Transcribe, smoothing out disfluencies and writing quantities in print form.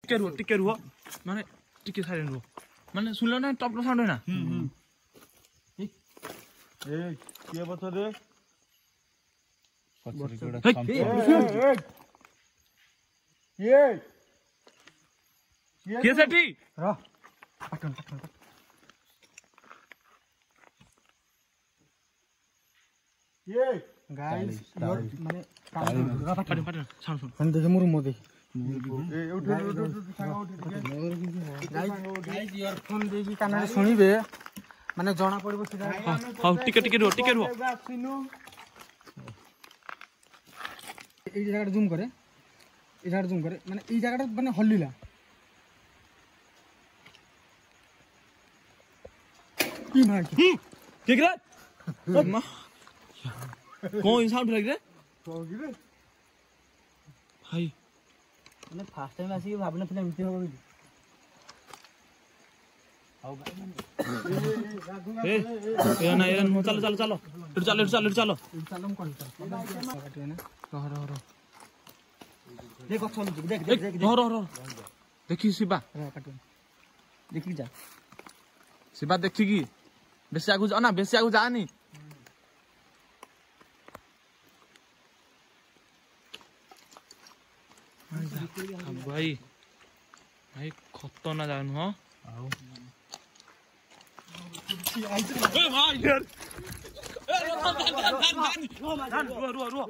टिके रुह माने टिके साइलेंट रुह माने सुन लो ना टॉप साउंड है ना ए के बता दे ये सेठी रा पटन ये गाइस माने पटन साउंड सुन हम देखे मुरु मोदे ए उठ सांग उठ गाइस इयरफोन देकी कान सुनिबे माने जणा पड़बो सीधा हां टिके रुह এই জায়গাটা জুম করে মানে এই জায়গাটা মানে হলিলা কি ভাই ठीक रे कौन साउंड लग रे भाई মানে ফার্স্ট টাইম আসি ভাবনা ছিল এমতি হবে বলি ए एरन चलो চালম কোন কাটে না রহ देखो चल देख रो देखी शिवा काटो देखी जा शिवा देखी की बेसी आगु जा ना बेसी आगु जानी भाई भाई खतरनाक जान हो ए भाई यार रुक